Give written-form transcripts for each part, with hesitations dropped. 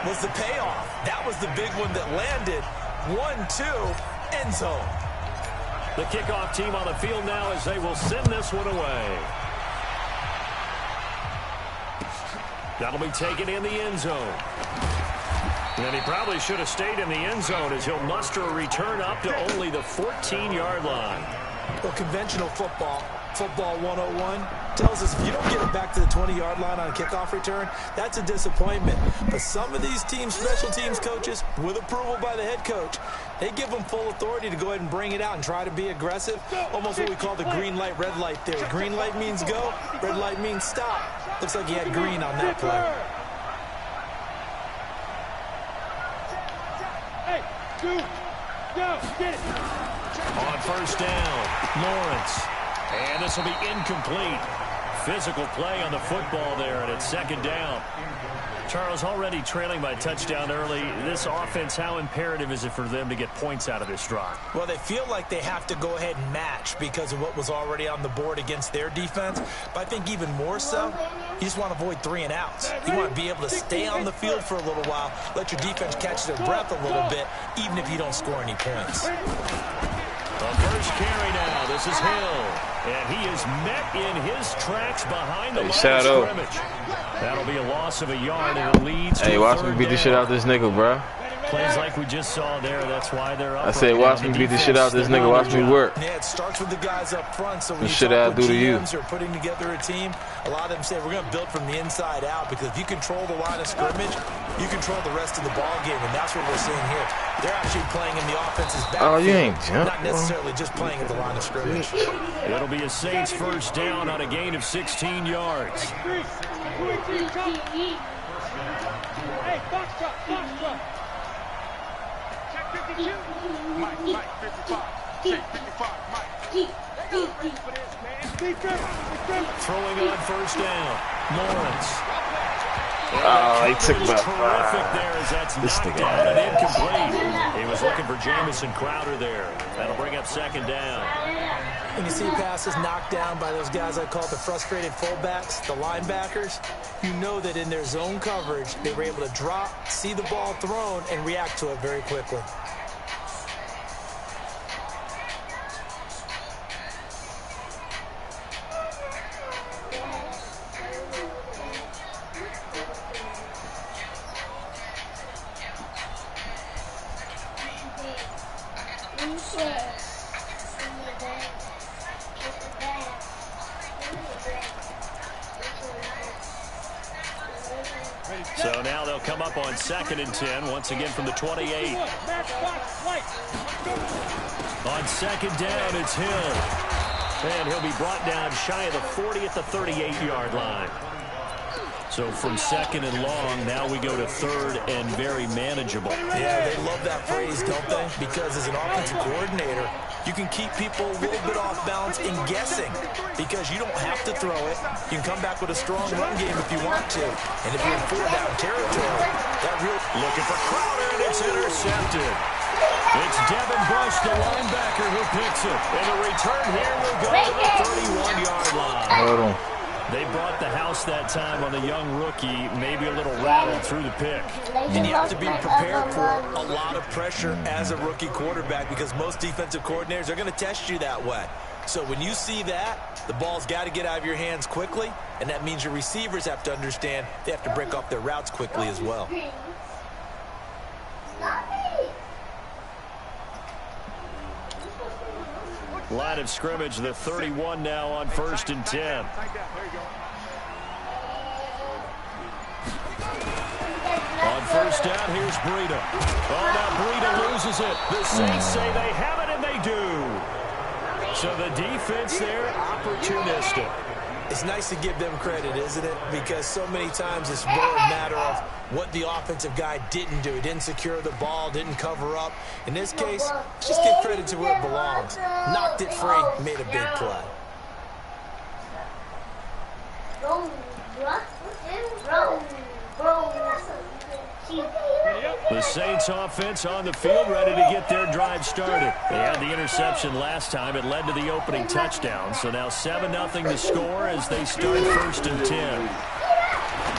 was the payoff. That was the big one that landed. 1-2, end zone. The kickoff team on the field now as they will send this one away. That'll be taken in the end zone. And he probably should have stayed in the end zone as he'll muster a return up to only the 14-yard line. Well, conventional football 101, tells us if you don't get it back to the 20-yard line on a kickoff return, that's a disappointment. But some of these teams, special teams coaches, with approval by the head coach, they give them full authority to go ahead and bring it out and try to be aggressive, almost what we call the green light, red light theory. Green light means go, red light means stop. Looks like he had green on that play. On first down, Lawrence. And this will be incomplete. Physical play on the football there, and it's second down. Charles, already trailing by touchdown early. This offense, how imperative is it for them to get points out of this drive? Well, they feel like they have to go ahead and match because of what was already on the board against their defense. But I think even more so, you just want to avoid 3 and outs. You want to be able to stay on the field for a little while, let your defense catch their breath a little bit, even if you don't score any points. The first carry now. This is Hill. And he is met in his tracks behind the line of scrimmage. That'll be a loss of a yard, and it leads to watch me beat the shit out this nigga, bro. Plays like we just saw there. That's why they're up. I said, watch me beat the shit out this nigga. Watch me work. Yeah, it starts with the guys up front. So when you shit I talk do with to you. GMs or putting together a team, a lot of them say we're going to build from the inside out because if you control the line of scrimmage, you control the rest of the ball game, and that's what we're seeing here. They're actually playing in the offense's backfield. Oh, you ain't jump, not necessarily just playing at the line of scrimmage. It'll be a Saints first down on a gain of 16 yards. Hey, box truck. Mike, 55. Check 55, Mike. Throwing on first down, Lawrence. Oh, he took my terrific there as that's knocked down and incomplete. He was looking for Jamison Crowder there. That'll bring up second down. When you see passes knocked down by those guys I call the frustrated fullbacks, the linebackers, you know that in their zone coverage, they were able to drop, see the ball thrown, and react to it very quickly. So now they'll come up on 2nd and 10, once again from the 28. On second down, it's Hill. And he'll be brought down shy of the 40 at the 38-yard line. So from second and long, now we go to third and very manageable. Yeah, they love that phrase, don't they? Because as an offensive coordinator, you can keep people a little bit off balance in guessing because you don't have to throw it. You can come back with a strong run game if you want to. And if you're in 4-down territory, that looking for Crowder, and it's intercepted. It's Devin Bush, the linebacker, who picks it. And the return here will go to the 31-yard line. Hold on. They brought the house that time on the young rookie, maybe a little rattled through the pick. And you have to be prepared for a lot of pressure as a rookie quarterback because most defensive coordinators are going to test you that way. So when you see that, the ball's got to get out of your hands quickly, and that means your receivers have to understand they have to break off their routes quickly as well. Line of scrimmage, the 31 now on 1st and 10. On first down, here's Breida. Oh, now Breida loses it. The Saints say they have it, and they do. So the defense there, opportunistic. It's nice to give them credit, isn't it? Because so many times it's more a matter of what the offensive guy didn't do. He didn't secure the ball, didn't cover up. In this case, just give credit to where it belongs. Knocked it free, made a big play. The Saints offense on the field, ready to get their drive started. They had the interception last time. It led to the opening touchdown. So now 7-0 the score as they start 1st and 10.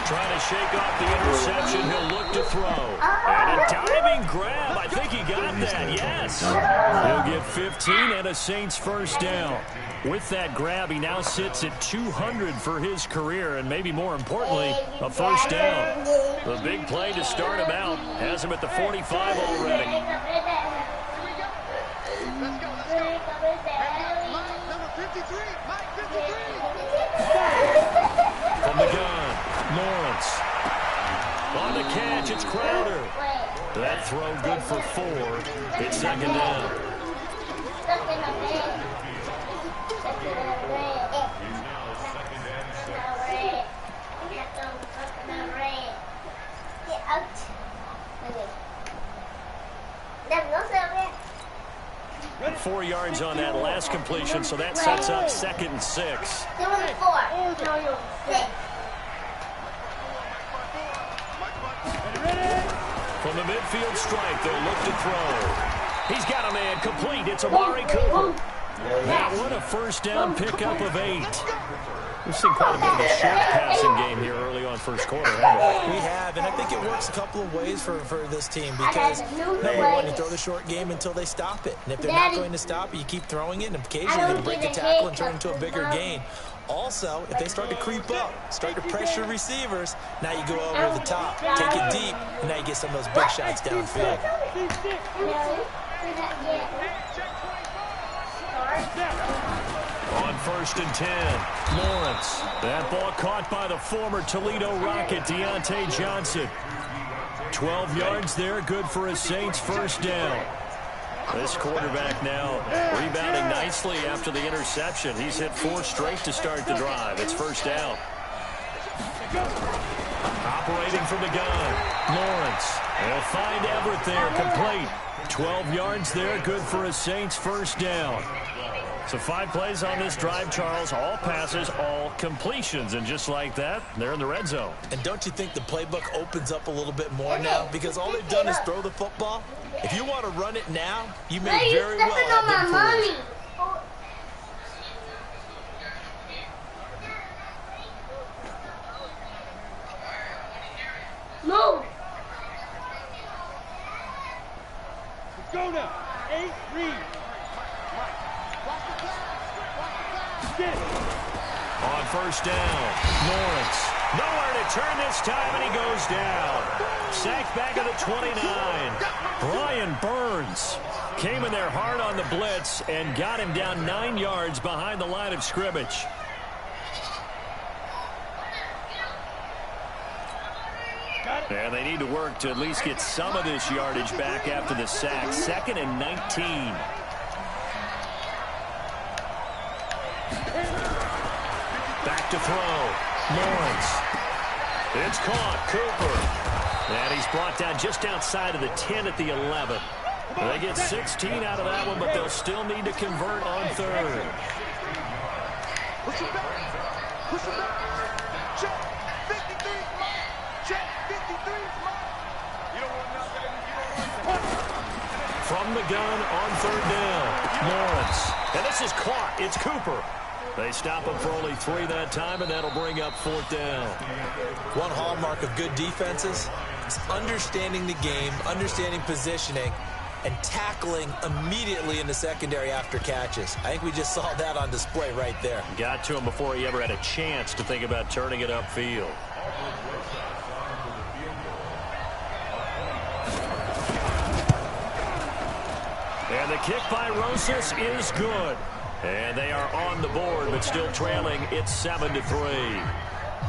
Trying to shake off the interception. He'll look to throw. And a diving grab. I think he got that. Yes. He'll get 15 and a Saints first down. With that grab, he now sits at 200 for his career, and maybe more importantly, a first down. The big play to start him out has him at the 45 already. Let's go. Mike, number 53. Mike, 53. From the gun, Lawrence. On the catch, it's Crowder. That throw good for 4. It's second down. And 4 yards on that last completion, so that sets up 2nd and 6. From the midfield stripe, they'll look to throw. He's got a man complete. It's Amari Cooper. That one a first down pickup of 8. We've seen quite a bit of a short passing game here early on first quarter, haven't we? We have, and I think it works a couple of ways for this team because, number one, you throw the short game until they stop it. And if they're not going to stop it, you keep throwing it, and occasionally you break a tackle and turn it into a bigger gain. Also, if they start to creep up, start to pressure receivers, now you go over the top, take it deep, and now you get some of those big shots downfield. On 1st and 10, Lawrence. That ball caught by the former Toledo Rocket, Deontay Johnson. 12 yards there, good for a Saints first down. This quarterback now rebounding nicely after the interception. He's hit 4 straight to start the drive. It's first down. Operating from the gun, Lawrence. They'll find Everett there, complete. 12 yards there, good for a Saints first down. So 5 plays on this drive, Charles. All passes, all completions. And just like that, they're in the red zone. And don't you think the playbook opens up a little bit more now? Because all they've done is throw the football. If you want to run it now, you may very well have them fooled. No. Let's go now. 8, read. On first down, Lawrence. Nowhere to turn this time, and he goes down. Sacked back at the 29. Brian Burns came in there hard on the blitz and got him down 9 yards behind the line of scrimmage. And they need to work to at least get some of this yardage back after the sack. 2nd and 19. Back to throw. Lawrence. It's caught. Cooper. And he's brought down just outside of the 10 at the 11. They get 16 out of that one, but they'll still need to convert on 3rd. Push it back. Push it back. Check. 53. Check. 53. You don't want nothing. From the gun on 3rd down. Lawrence. And this is caught. It's Cooper. They stop him for only 3 that time, and that'll bring up 4th down. One hallmark of good defenses is understanding the game, understanding positioning, and tackling immediately in the secondary after catches. I think we just saw that on display right there. Got to him before he ever had a chance to think about turning it upfield. And the kick by Rosas is good. And they are on the board, but still trailing. It's 7-3.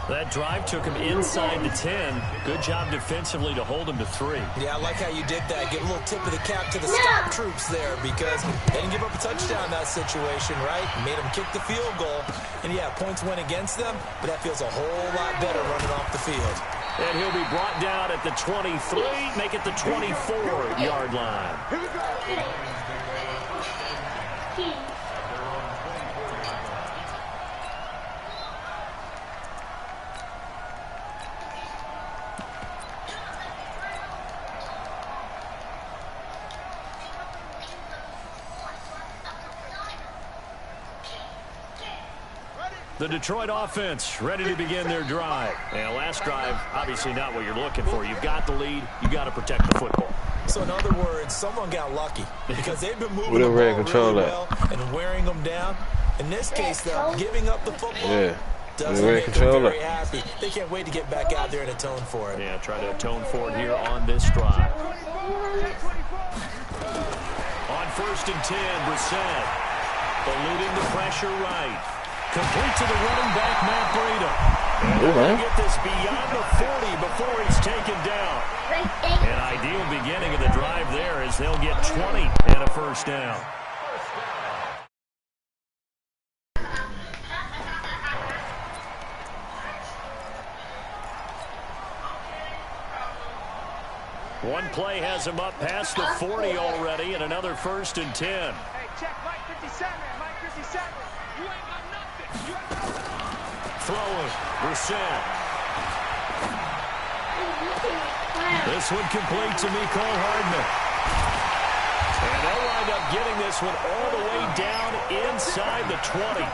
That drive took him inside the 10. Good job defensively to hold him to 3. Yeah, I like how you did that. Give a little tip of the cap to the stop troops there because they didn't give up a touchdown in that situation, right? Made them kick the field goal. And, yeah, points went against them, but that feels a whole lot better running off the field. And he'll be brought down at the 23, make it the 24-yard line. The Detroit offense ready to begin their drive. And last drive, obviously not what you're looking for. You've got the lead. You've got to protect the football. So in other words, someone got lucky because they've been moving the the ball control really well and wearing them down. In this case, though, giving up the football doesn't make them very happy. They can't wait to get back out there and atone for it. Yeah, try to atone for it here on this drive. On 1st and 10, Brissett eluding the pressure right. Complete to the running back, Matt Breida. And they're going to get this beyond the 40 before he's taken down. An ideal beginning of the drive there as they'll get 20 and a first down. One play has him up past the 40 already, and another 1st and 10. Hey, check Mike 57, Mike 57. You ain't got nothing. You ain't got nothing. Throwing, Brissett. This one complete to Mecole Hardman. And they'll wind up getting this one all the way down inside the 20.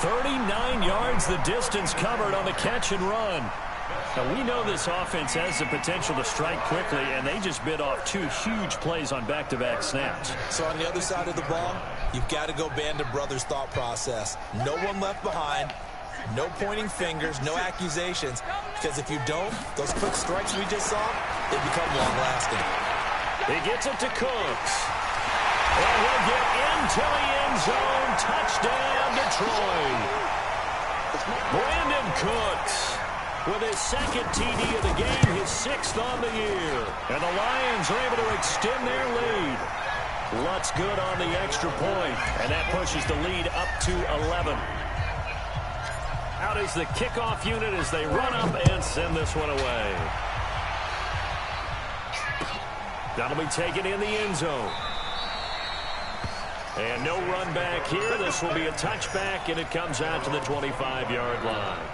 39 yards the distance covered on the catch and run. Now, we know this offense has the potential to strike quickly, and they just bit off 2 huge plays on back-to-back snaps. So on the other side of the ball, you've got to go Band of Brothers thought process. No one left behind, no pointing fingers, no accusations, because if you don't, those quick strikes we just saw, they become long-lasting. He gets it to Cooks. And he'll get into the end zone. Touchdown, Detroit. Brandon Cooks with his 2nd TD of the game, his 6th on the year. And the Lions are able to extend their lead. Lutz good on the extra point, and that pushes the lead up to 11. Out is the kickoff unit as they run up and send this one away. That'll be taken in the end zone. And no run back here. This will be a touchback, and it comes out to the 25-yard line.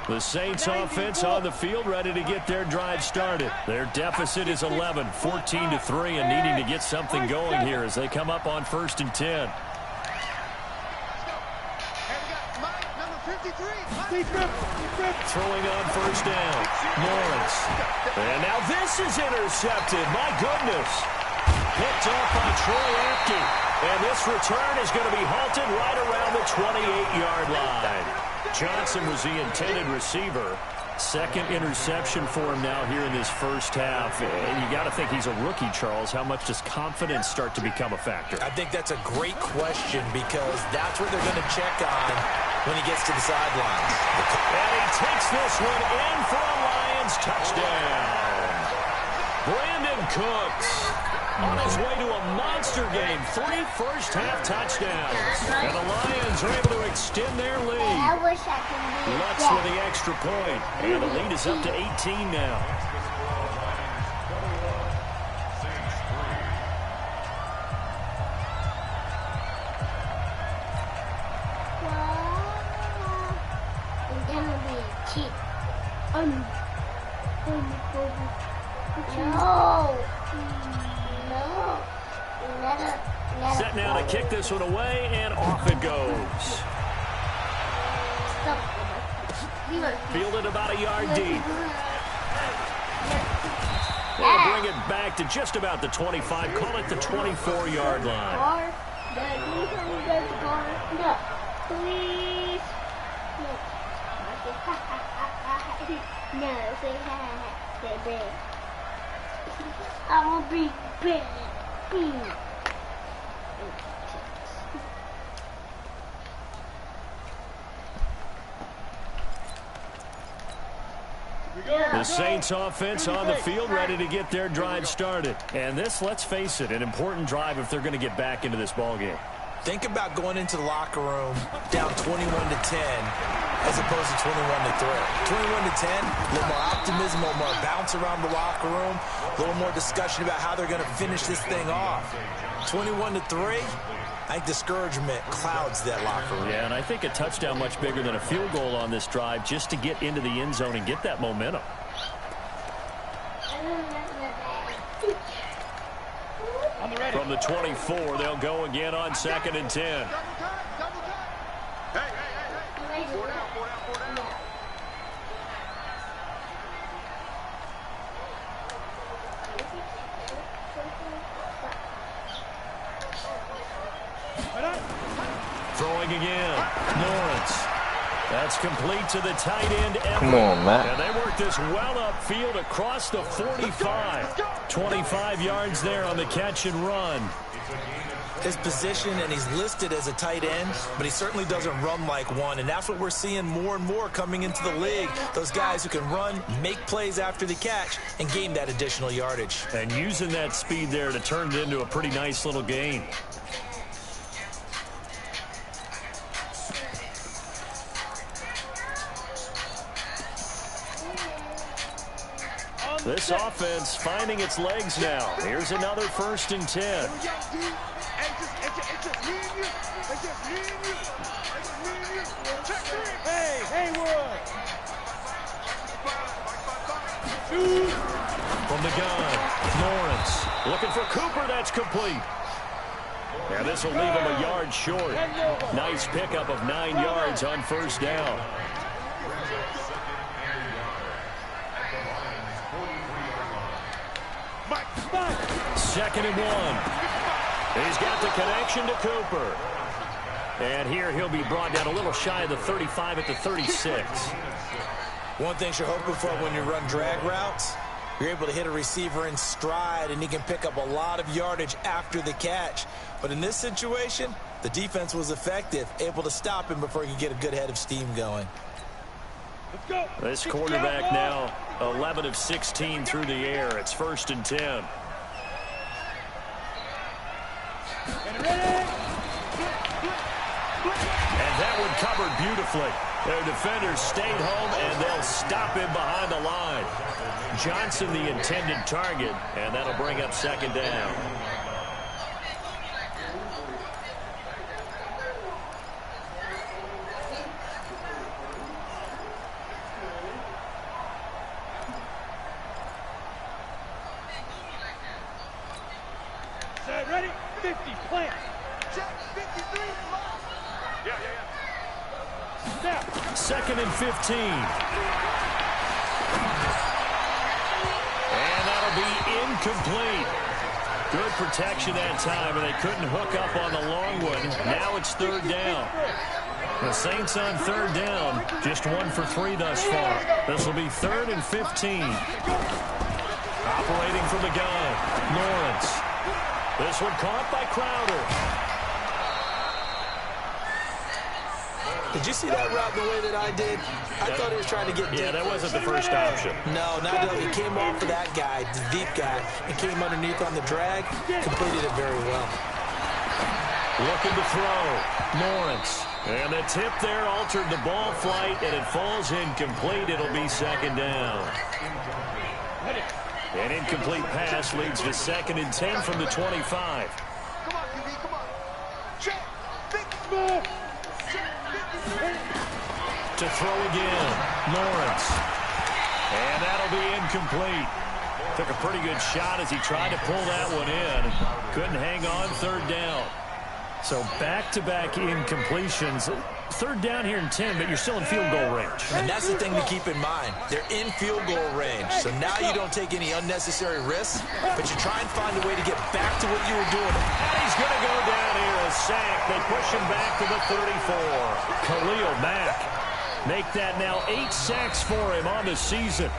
The Saints offense on the field ready to get their drive started. Their deficit is 11, 14-3, and needing to get something going here as they come up on 1st and 10. Throwing on 1st down. Lawrence. And now this is intercepted. My goodness. Picked off by Troy Apke. And this return is going to be halted right around the 28-yard line. Johnson was the intended receiver. 2nd interception for him now here in this first half. And you got to think he's a rookie, Charles. How much does confidence start to become a factor? I think that's a great question because that's what they're going to check on when he gets to the sidelines. And he takes this one in for a Lions touchdown. Brandon Cooks on his way to a monster game. 3 first-half touchdowns. And the Lions are able to extend their lead. I wish I could be Lutz with the extra point. And the lead is up to 18 now. It's gonna be a cheat. No. Set now to kick this one away, and off it goes. Fielded about a yard deep. They'll bring it back to just about the 25. Call it the 24-yard line. No, please. No, say hi. Say bad. I'm a big bad. The Saints offense on the field ready to get their drive started. And this, let's face it, an important drive if they're going to get back into this ballgame. Think about going into the locker room down 21-10 as opposed to 21-3. 21-10, a little more optimism, a little more bounce around the locker room, a little more discussion about how they're going to finish this thing off. 21-3, I think discouragement clouds that locker room. Yeah, and I think a touchdown much bigger than a field goal on this drive just to get into the end zone and get that momentum. From the 24, they'll go again on 2nd and 10. Throwing again. Lawrence. That's complete to the tight end. Come on, Matt. And they work this well upfield across the 45. 25 yards there on the catch and run. His position, and he's listed as a tight end, but he certainly doesn't run like one, and that's what we're seeing more and more coming into the league. Those guys who can run, make plays after the catch, and gain that additional yardage. And using that speed there to turn it into a pretty nice little gain. This offense finding its legs now. Here's another 1st and 10. From the gun, Lawrence looking for Cooper. That's complete. And this will leave him a yard short. Nice pickup of 9 yards on 1st down. Second and 1. He's got the connection to Cooper. And here he'll be brought down a little shy of the 35 at the 36. One thing you're hoping for when you run drag routes, you're able to hit a receiver in stride, and he can pick up a lot of yardage after the catch. But in this situation, the defense was effective, able to stop him before he could get a good head of steam going. Let's go. This quarterback now 11 of 16 through the air. It's 1st and 10. And that one covered beautifully. Their defenders stayed home, and they'll stop him behind the line. Johnson the intended target, and that'll bring up 2nd down. Set, ready? 50, plant. Check, 53, mark. Yeah. Snap. 2nd and 15. And that'll be incomplete. Good protection that time, and they couldn't hook up on the long one. Now it's 3rd down. The Saints on 3rd down, just 1 for 3 thus far. This will be 3rd and 15. Operating from the gun, Lawrence. This one caught by Crowder. Did you see that route the way that I did? I thought he was trying to get deep. Yeah, that wasn't the first option. No, not at all. He came off of that guy, the deep guy, and came underneath on the drag. Completed it very well. Looking to throw. Lawrence. And the tip there altered the ball flight, and it falls incomplete. It'll be 2nd down. An incomplete pass leads to 2nd and 10 from the 25. Come on, QB, come on. Check. Big move. To throw again, Lawrence. And that'll be incomplete. Took a pretty good shot as he tried to pull that one in. Couldn't hang on 3rd down. So back-to-back incompletions. 3rd down here in 10, but you're still in field goal range. And that's the thing to keep in mind. They're in field goal range. So now you don't take any unnecessary risks, but you try and find a way to get back to what you were doing. And he's going to go down here, a sack. They push him back to the 34. Khalil Mack. Make that now 8 sacks for him on the season.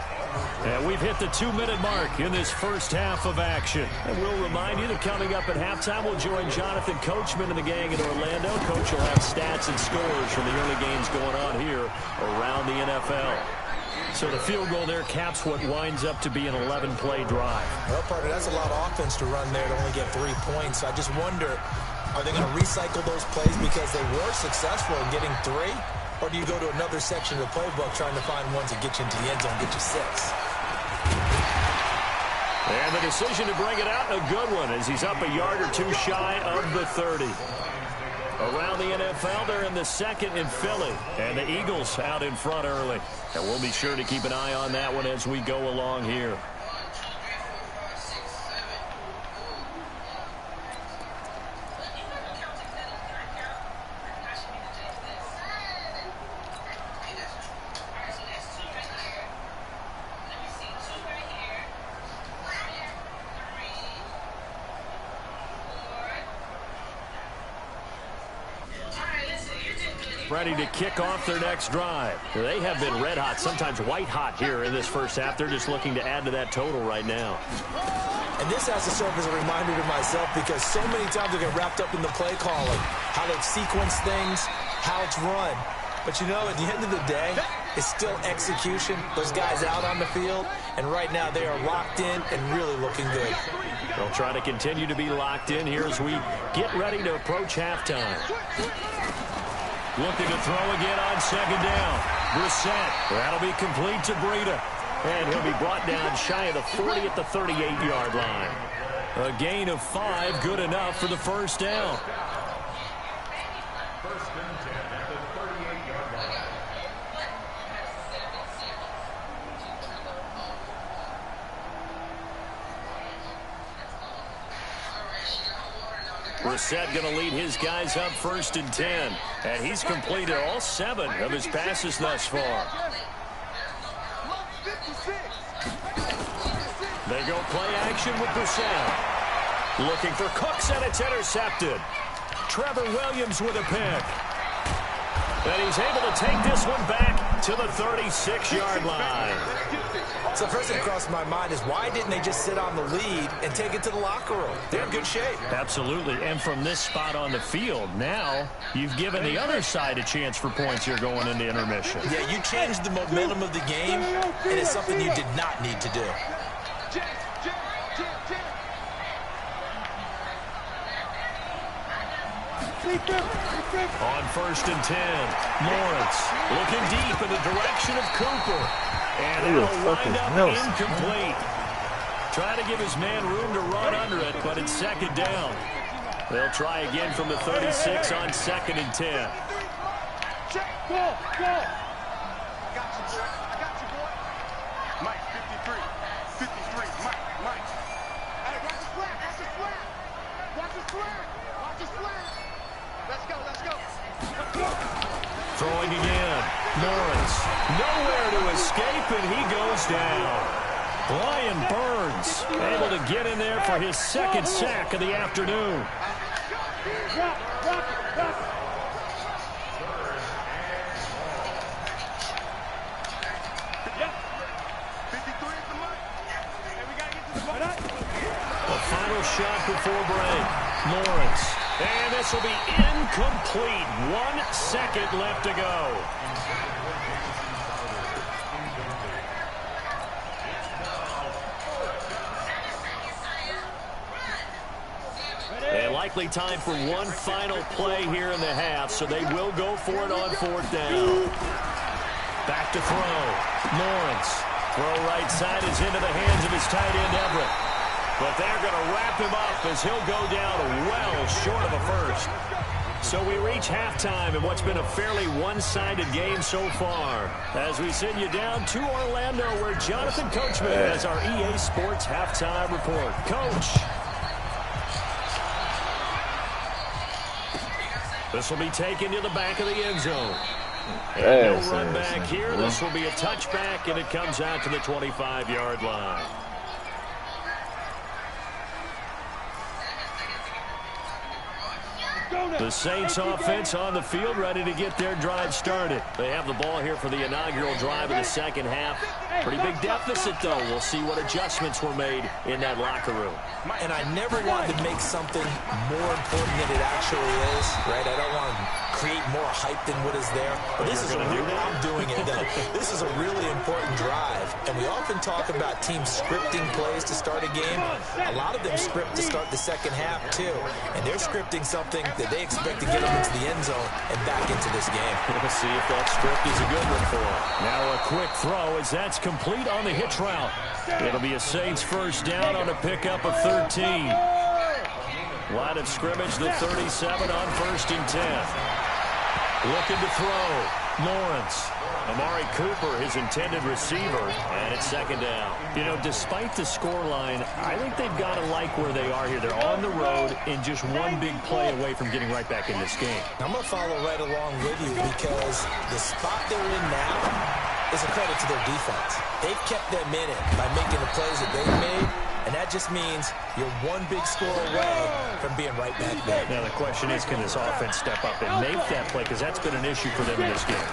And we've hit the 2-minute mark in this first half of action. And we'll remind you that coming up at halftime, we'll join Jonathan Coachman and the gang in Orlando. Coach will have stats and scores from the early games going on here around the NFL. So the field goal there caps what winds up to be an 11-play drive. Well, partner, that's a lot of offense to run there to only get 3 points. I just wonder, are they going to recycle those plays because they were successful in getting 3? Or do you go to another section of the playbook trying to find ones that get you into the end zone, get you 6? And the decision to bring it out, a good one, as he's up a yard or 2 shy of the 30. Around the NFL, they're in the 2nd in Philly. And the Eagles out in front early. And we'll be sure to keep an eye on that one as we go along here. ready to kick off their next drive. They have been red hot, sometimes white hot here in this first half. They're just looking to add to that total right now. And this has to serve as a reminder to myself because so many times I get wrapped up in the play calling, how they've sequenced things, how it's run. But, you know, at the end of the day, it's still execution. Those guys out on the field, and right now they are locked in and really looking good. They'll try to continue to be locked in here as we get ready to approach halftime. Looking to throw again on second down. Brissett. That'll be complete to Breida. And he'll be brought down shy of the 40 at the 38-yard line. A gain of 5, good enough for the first down. Brissett going to lead his guys up 1st and 10. And he's completed all 7 of his passes thus far. They go play action with Brissett. Looking for Cooks, and it's intercepted. Trevor Williams with a pick. And he's able to take this one back to the 36-yard line. So the first thing that crossed my mind is why didn't they just sit on the lead and take it to the locker room? They're in good shape. Absolutely. And from this spot on the field, now you've given the other side a chance for points here going into intermission. Yeah, you changed the momentum of the game, and it's something you did not need to do. On 1st and 10, Lawrence looking deep in the direction of Cooper. And it'll wind up incomplete. Trying to give his man room to run under it, but it's second down. They'll try again from the 36 on 2nd and 10. Go. I got you, boy. Mike, 53, Mike. Hey, watch the flat. Let's go. Throwing again. Lawrence. Nowhere to escape, and he goes down. Brian Burns able to get in there for his 2nd sack of the afternoon. The final shot before break. Lawrence. And this will be incomplete. 1 second left to go. And likely time for one final play here in the half, so they will go for it on 4th down. Back to throw. Lawrence. Throw right side is into the hands of his tight end, Everett. But they're going to wrap him up as he'll go down well short of a first. So we reach halftime in what's been a fairly one-sided game so far. As we send you down to Orlando, where Jonathan Coachman has our EA Sports halftime report. Coach. This will be taken to the back of the end zone. And no run back here. This will be a touchback, and it comes out to the 25-yard line. The Saints offense on the field, ready to get their drive started. They have the ball here for the inaugural drive of the second half. Pretty big deficit, though. We'll see what adjustments were made in that locker room. And I never wanted to make something more important than it actually is, right? I don't want to create more hype than what is there. But this is a real, I'm doing it then. This is a really important drive. And we often talk about teams scripting plays to start a game. A lot of them script to start the second half, too. And they're scripting something that they expect to get them into the end zone and back into this game. We'll see if that script is a good one for them. Now a quick throw as that's complete on the hitch route. It'll be a Saints first down on a pickup of 13. Line of scrimmage, the 37 on 1st and 10. Looking to throw. Lawrence. Amari Cooper, his intended receiver, and it's second down. You know, despite the scoreline, I think they've got to like where they are here. They're on the road and just one big play away from getting right back in this game. I'm going to follow right along with you because the spot they're in now is a credit to their defense. They've kept them in it by making the plays that they've made, And that just means you're one big score away from being right back there. Now the question is, can this offense step up and make that play? Because that's been an issue for them in this game.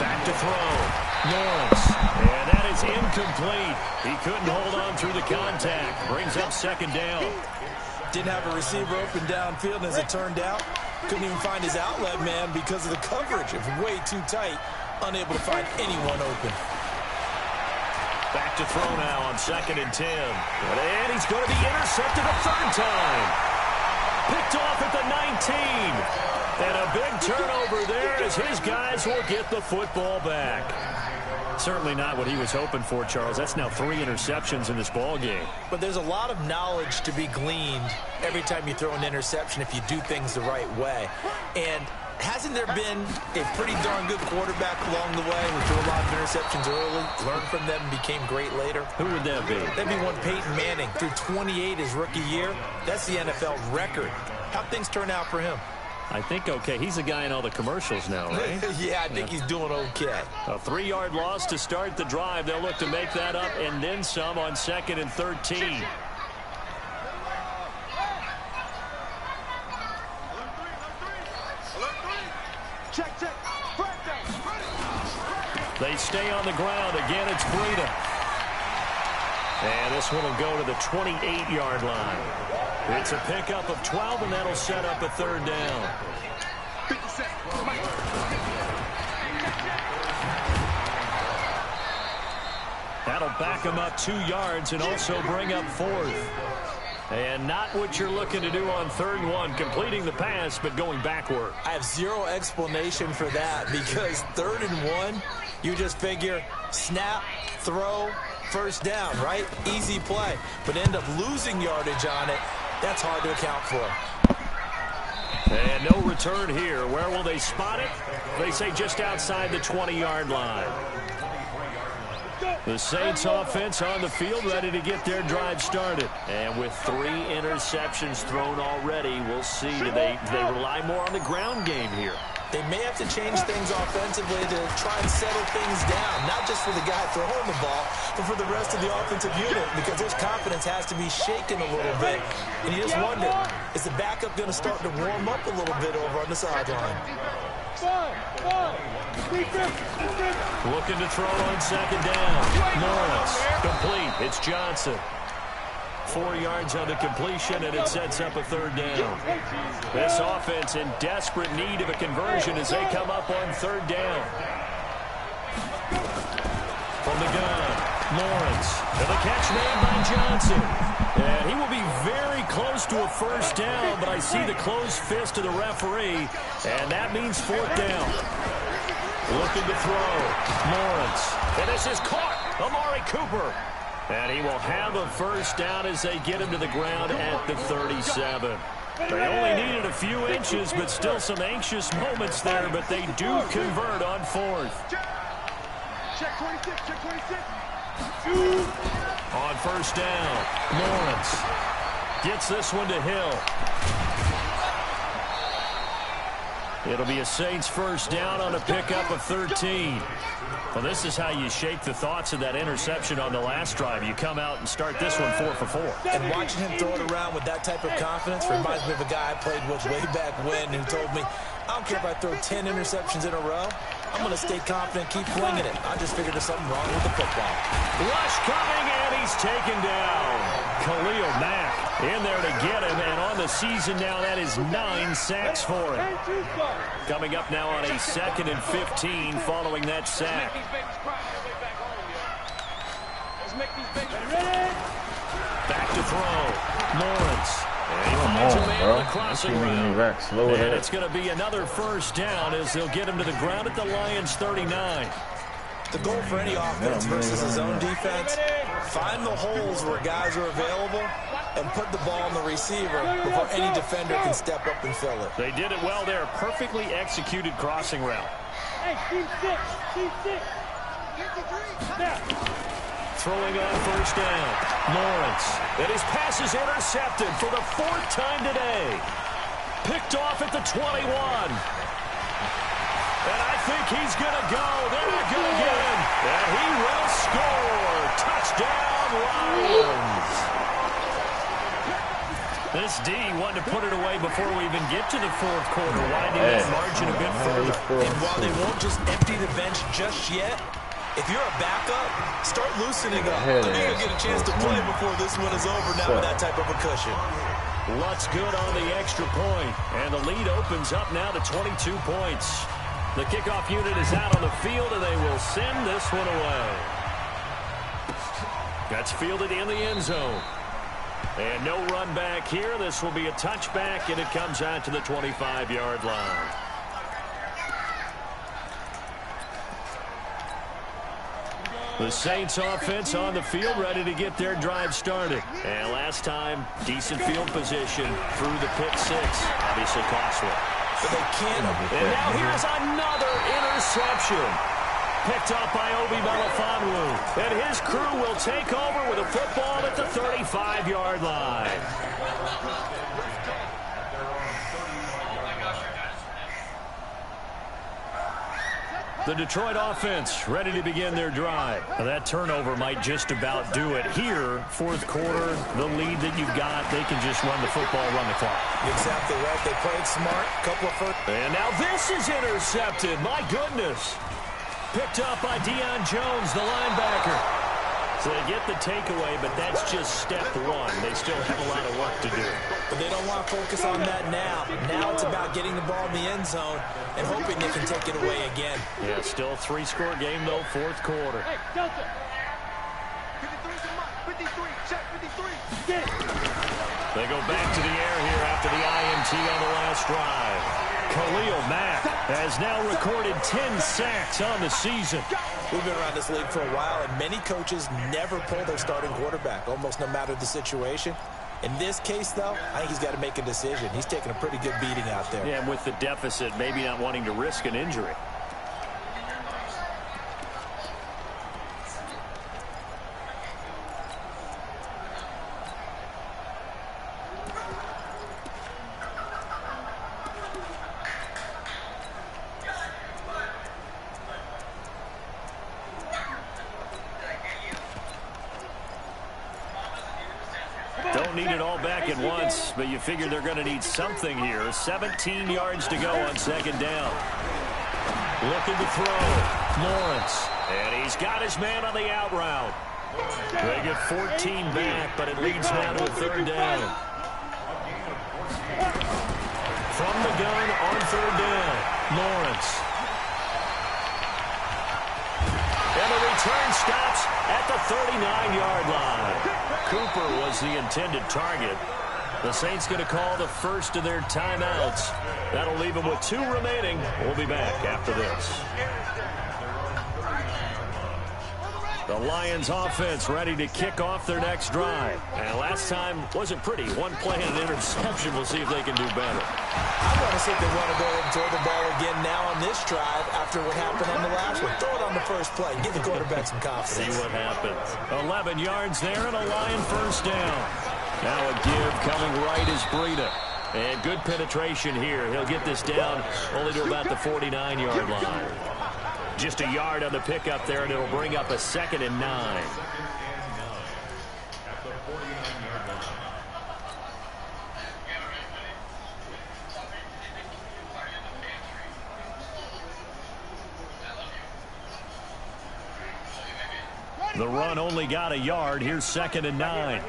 Back to throw. Lawrence. And that is incomplete. He couldn't hold on through the contact. Brings up second down. Didn't have a receiver open downfield, and as it turned out, couldn't even find his outlet man because of the coverage. It was way too tight, unable to find anyone open. Back to throw now on 2nd and 10. And he's going to be intercepted a third time. Picked off at the 19. And a big turnover there as his guys will get the football back. Certainly not what he was hoping for, Charles. That's now 3 interceptions in this ball game. But there's a lot of knowledge to be gleaned every time you throw an interception if you do things the right way. And hasn't there been a pretty darn good quarterback along the way who threw a lot of interceptions early, learned from them, and became great later? Who would that be? That'd be one Peyton Manning. Threw 28 his rookie year. That's the NFL record. How'd things turn out for him? I think okay. He's a guy in all the commercials now, right? Yeah, I think he's doing okay. A 3-yard loss to start the drive. They'll look to make that up and then some on 2nd and 13. They stay on the ground. Again, it's Breida. And this one will go to the 28-yard line. It's a pickup of 12, and that'll set up a third down. That'll back him up 2 yards and also bring up 4th. And not what you're looking to do on 3rd and 1, completing the pass, but going backward. I have zero explanation for that because 3rd and 1, you just figure snap, throw, first down, right? Easy play. But end up losing yardage on it. That's hard to account for. And no return here. Where will they spot it? They say just outside the 20-yard line. The Saints offense on the field ready to get their drive started. And with 3 interceptions thrown already, we'll see. Do they rely more on the ground game here? They may have to change things offensively to try and settle things down, not just for the guy throwing the ball, but for the rest of the offensive unit, because their confidence has to be shaken a little bit. And you just wonder, is the backup going to start to warm up a little bit over on the sideline? Looking to throw on 2nd down. Lawrence, complete. It's Johnson. 4 yards on the completion, and it sets up a third down. This offense in desperate need of a conversion as they come up on 3rd down. From the gun, Lawrence. And the catch made by Johnson. And he will be very close to a first down, but I see the closed fist of the referee, and that means 4th down. Looking to throw, Lawrence. And this is caught. Amari Cooper. And he will have a first down as they get him to the ground at the 37. They only needed a few inches, but still some anxious moments there, but they do convert on 4th. Check 26, check 26. On first down, Lawrence gets this one to Hill. It'll be a Saints first down on a pickup of 13. Well, this is how you shake the thoughts of that interception on the last drive. You come out and start this one 4 for 4. And watching him throw it around with that type of confidence reminds me of a guy I played with way back when who told me, I don't care if I throw 10 interceptions in a row. I'm going to stay confident, keep flinging it. I just figured there's something wrong with the football. Rush coming, and he's taken down. Khalil Mack in there to get him, and on the season now, that is 9 sacks for him. Coming up now on a 2nd and 15 following that sack. Back to throw. Lawrence. And he finds a man on the crossing route. And it's going to be another first down as they'll get him to the ground at the Lions' 39. The goal for any offense versus his own defense, find the holes where guys are available and put the ball on the receiver before any defender can step up and fill it. They did it well there. Perfectly executed crossing route. Throwing on first down. Lawrence. And his pass is intercepted for the 4th time today. Picked off at the 21. And I think he's going to go. They're not going to get him. And he will score. Touchdown, Lions. This D wanted to put it away before we even get to the fourth quarter, winding that margin a bit further. And while they won't just empty the bench just yet, if you're a backup, start loosening up. I think you'll get a chance to play before this one is over now with that type of a cushion. Lutt's good on the extra point, and the lead opens up now to 22 points. The kickoff unit is out on the field, and they will send this one away. That's fielded in the end zone. And no run back here. This will be a touchback, and it comes out to the 25-yard line. The Saints offense on the field, ready to get their drive started. And last time, decent field position through the pick six. Obviously costly. But they can't. And now here's another interception. Picked up by Obi Melifonwu. And his crew will take over with a football at the 35-yard line. The Detroit offense ready to begin their drive. Now that turnover might just about do it. Here, fourth quarter, the lead that you've got, they can just run the football, run the clock. Exactly right. They played smart. Couple of first. And now this is intercepted. My goodness. Picked up by Deion Jones, the linebacker. So they get the takeaway, but that's just step one. They still have a lot of work to do. But they don't want to focus on that now. Now it's about getting the ball in the end zone and hoping they can take it away again. Yeah, still a three-score game, though, fourth quarter. Hey, Delta. 53's a mark. 53. Check 53. Get it. They go back to the air here after the INT on the last drive. Khalil Mack has now recorded 10 sacks on the season. We've been around this league for a while, and many coaches never pull their starting quarterback, almost no matter the situation. In this case, though, I think he's got to make a decision. He's taking a pretty good beating out there. Yeah, and with the deficit, maybe not wanting to risk an injury. Need it all back at once, but you figure they're going to need something here. 17 yards to go on second down. Looking to throw. Lawrence. And he's got his man on the out route. They get 14 back, but it leads now to a third down. From the gun on third down. Lawrence. And the return stops at the 39-yard line. Cooper was the intended target. The Saints going to call the first of their timeouts. That'll leave them with 2 remaining. We'll be back after this. The Lions offense ready to kick off their next drive. And last time wasn't pretty. One play and an interception. We'll see if they can do better. I want to see if they want to go and throw the ball again now on this drive after what happened on the last one. Throw it on the first play. Give the quarterback some confidence. See what happens. 11 yards there and a Lion first down. Now a give coming right is Breida. And good penetration here. He'll get this down only to about the 49-yard line. Just a yard on the pickup there, and it'll bring up a 2nd and 9. The run only got a yard. Here's 2nd and 9.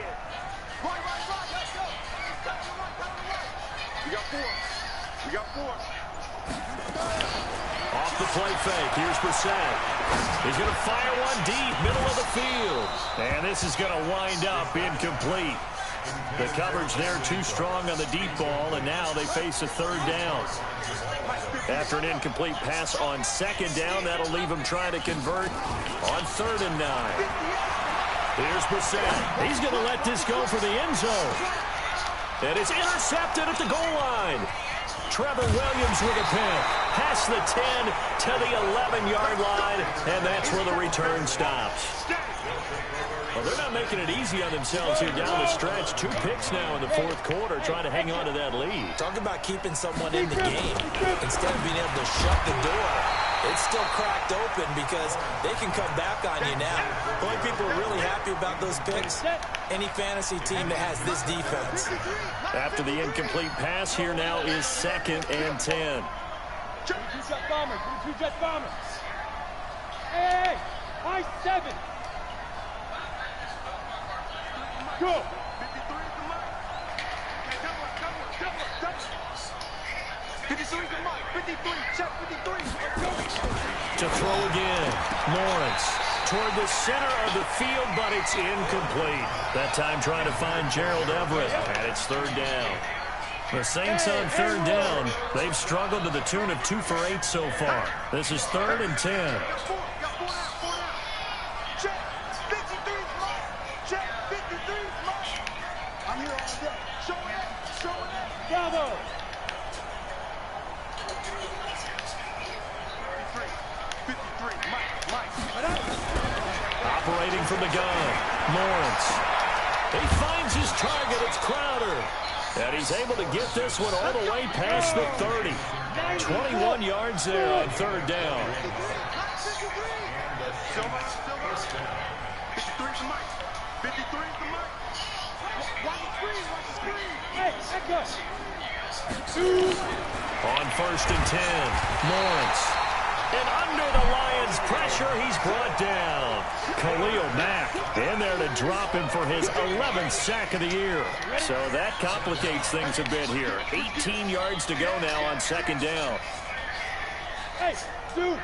We got 4. Off the play fake. Here's Brissett. He's going to fire one deep, middle of the field. And this is going to wind up incomplete. The coverage there too strong on the deep ball, and now they face a third down. After an incomplete pass on 2nd down, that'll leave him trying to convert on 3rd and 9. Here's Brissett. He's going to let this go for the end zone. And it's intercepted at the goal line. Trevor Williams with a pick. Past the 10 to the 11-yard line, and that's where the return stops. Well, they're not making it easy on themselves here down the stretch. 2 picks now in the fourth quarter, trying to hang on to that lead. Talk about keeping someone in the game instead of being able to shut the door. it's still cracked open because they can come back on you now. The only people who are really happy about those picks, any fantasy team that has this defense. After the incomplete pass, here now is 2nd and 10. Jet bombers. Jet bombers. Hey, high 7. Go. 53 to Mike. 53. Check 53. To throw again. Lawrence toward the center of the field, but it's incomplete. That time trying to find Gerald Everett, and it's 3rd down. The Saints on 3rd down. They've struggled to the tune of 2 for 8 so far. This is 3rd and 10. Check 53 Mike. Check 53 Mike. I'm here all day. Show it. Bravo. 53 Mike. Operating from the gun. Lawrence. He finds his target. It's Crowder. And he's able to get this one all the way past the 30. 21 yards there on 3rd down. 53 to Mike. 53 to Mike. Watch the screen. Hey, echo. On 1st and 10. Lawrence. And under the Lions' pressure, he's brought down. Khalil Mack in there to drop him for his 11th sack of the year. So that complicates things a bit here. 18 yards to go now on 2nd down. Hey, dude.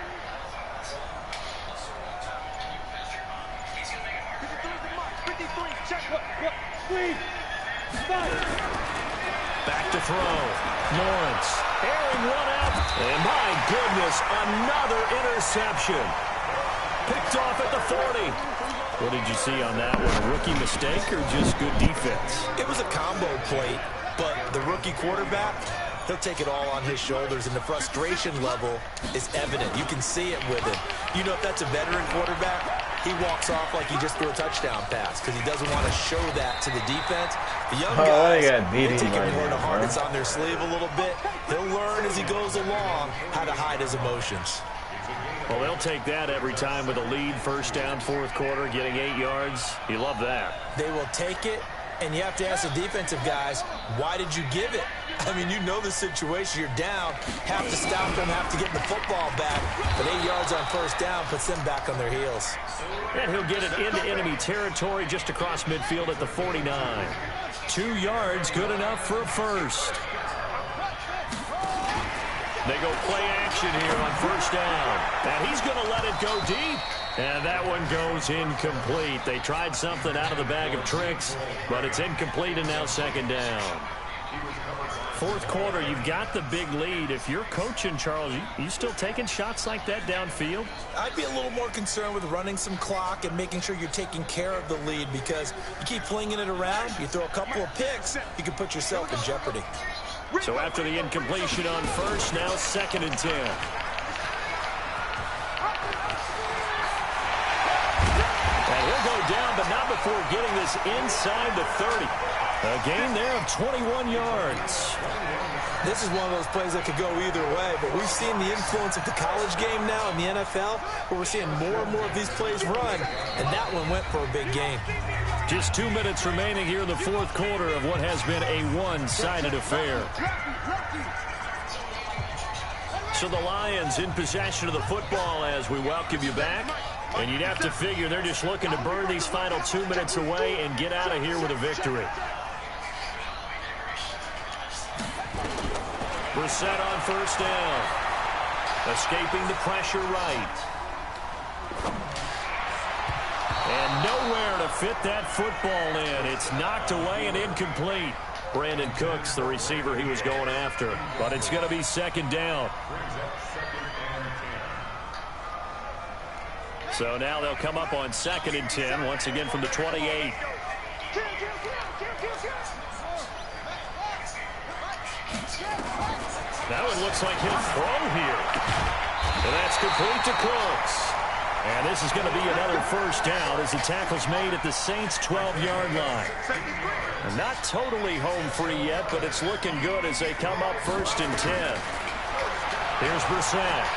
53, check. Screen. Back to throw. Lawrence airing one out. And my goodness, another interception. Picked off at the 40. What did you see on that one? A rookie mistake or just good defense? It was a combo plate, but the rookie quarterback, he'll take it all on his shoulders, and the frustration level is evident. You can see it with him. You know, if that's a veteran quarterback, he walks off like he just threw a touchdown pass because he doesn't want to show that to the defense. The young guys, they take it more to heart. It's on their sleeve a little bit. He'll learn as he goes along how to hide his emotions. Well, they'll take that every time with a lead. 1st down, 4th quarter, getting 8 yards. You love that. They will take it, and you have to ask the defensive guys, why did you give it? I mean, you know the situation. You're down. Have to stop them, have to get the football back. But 8 yards on 1st down puts them back on their heels. And he'll get it into enemy territory just across midfield at the 49. 2 yards, good enough for a first. They go play action here on 1st down. And he's going to let it go deep. And that one goes incomplete. They tried something out of the bag of tricks, but it's incomplete and now 2nd down. 4th quarter, you've got the big lead. If you're coaching, Charles, you still taking shots like that downfield? I'd be a little more concerned with running some clock and making sure you're taking care of the lead, because you keep flinging it around, you throw a couple of picks, you can put yourself in jeopardy. So after the incompletion on 1st, now 2nd and 10. And he'll go down, but not before getting this inside the 30. A gain there of 21 yards. This is one of those plays that could go either way, but we've seen the influence of the college game now in the NFL, where we're seeing more and more of these plays run, and that one went for a big gain. Just 2 minutes remaining here in the 4th quarter of what has been a one-sided affair. So the Lions in possession of the football as we welcome you back. And you'd have to figure they're just looking to burn these final 2 minutes away and get out of here with a victory. Brissett on 1st down. Escaping the pressure right. And nowhere to fit that football in. It's knocked away and incomplete. Brandon Cooks, the receiver he was going after. But it's going to be 2nd down. So now they'll come up on 2nd and 10, once again from the 28. That one looks like he'll throw here. And that's complete to Cooks. And this is going to be another 1st down as the tackle's made at the Saints' 12-yard line. And not totally home free yet, but it's looking good as they come up 1st and 10. Here's Brissett.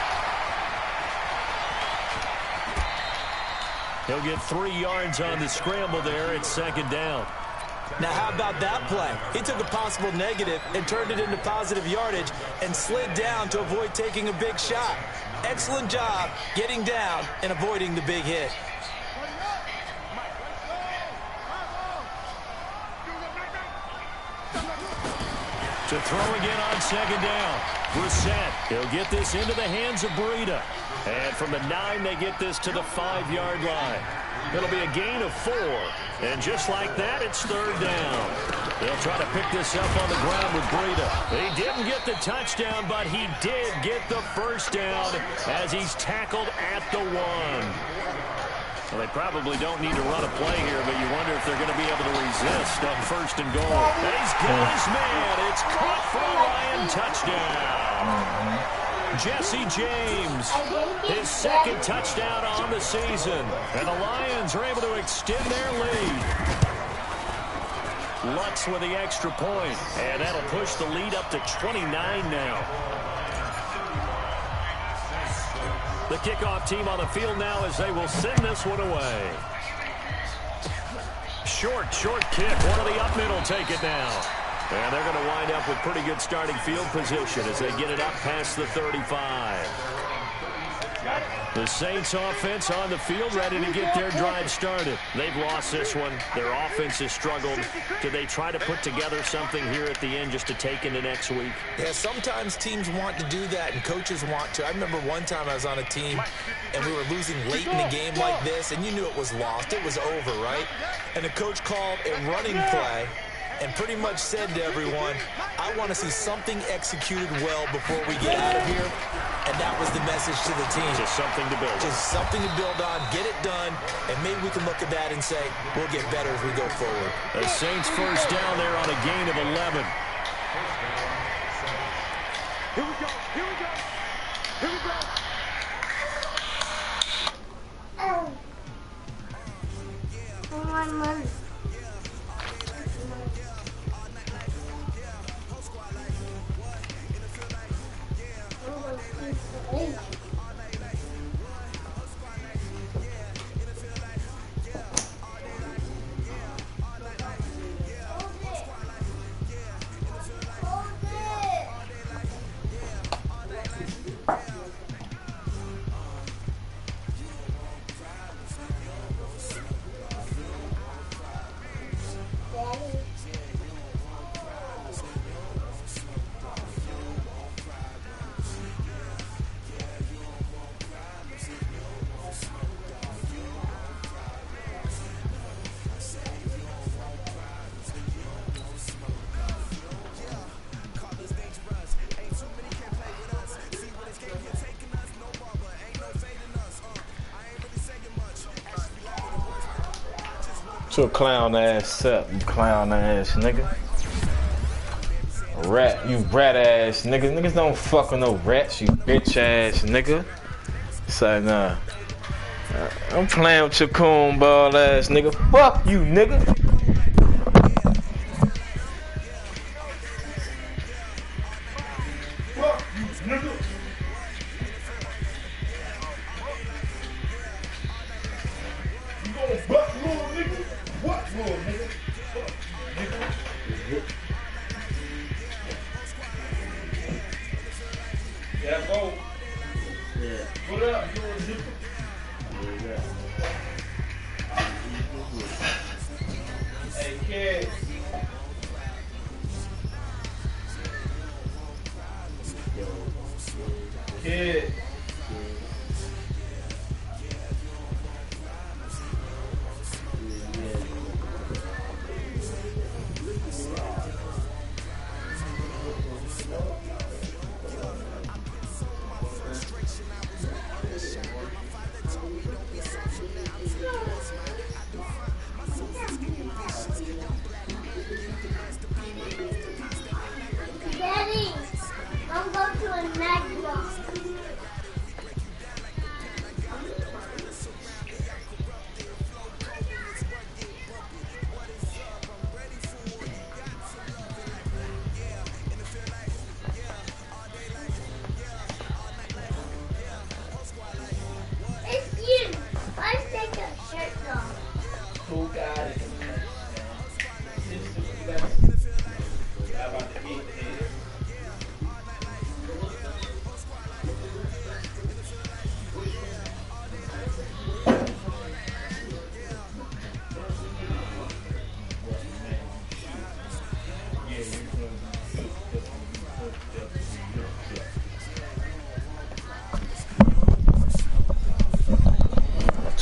He'll get 3 yards on the scramble there. It's second down. Now, how about that play? He took a possible negative and turned it into positive yardage and slid down to avoid taking a big shot. Excellent job getting down and avoiding the big hit. To throw again on second down. Brissett, he'll get this into the hands of Breida. And from the 9, they get this to the 5-yard line. It'll be a gain of 4. And just like that, it's third down. They'll try to pick this up on the ground with Breida. He didn't get the touchdown, but he did get the first down as he's tackled at the 1. Well, they probably don't need to run a play here, but you wonder if they're going to be able to resist on first and goal. And he's got his man. It's caught for a Lion touchdown. Jesse James, his second touchdown on the season. And the Lions are able to extend their lead. Lutz with the extra point, and that'll push the lead up to 29 now. The kickoff team on the field now as they will send this one away. Short kick. One of the up middle take it now. And they're going to wind up with pretty good starting field position as they get it up past the 35. The Saints offense on the field ready to get their drive started. They've lost this one. Their offense has struggled. Do they try to put together something here at the end just to take into next week? Yeah, sometimes teams want to do that and coaches want to. I remember one time I was on a team and we were losing late in the game like this, and you knew it was lost. It was over, right? And the coach called a running play and pretty much said to everyone, I want to see something executed well before we get out of here. And that was the message to the team. Just something to build. Just something to build on, get it done, and maybe we can look at that and say, we'll get better as we go forward. The Saints first down there on a gain of 11. Here we go. Here we go. Here we go. Mama. Your clown ass up, you clown ass nigga. Rat, you rat ass nigga. Niggas don't fuck with no rats, you bitch ass nigga. So nah. I'm playing with your cornball ass nigga. Fuck you nigga. Fuck you nigga. You gonna buck little nigga? What little nigga? Fuck you nigga. Yeah, go. Yeah. What up, you little nigga? Hey, kids. Kids. Daddy, I'm going to a McDonald's.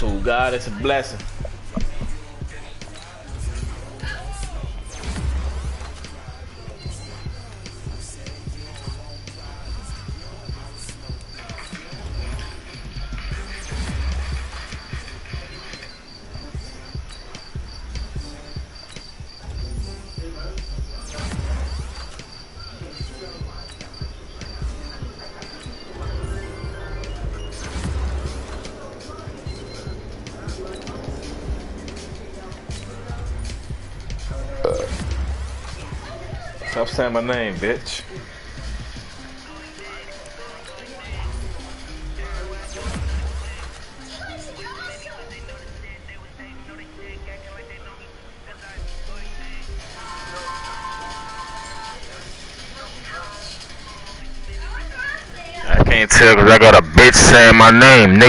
attitude, God. It's a blessing. Stop saying my name, bitch. I can't tell because I got a bitch saying my name, nigga.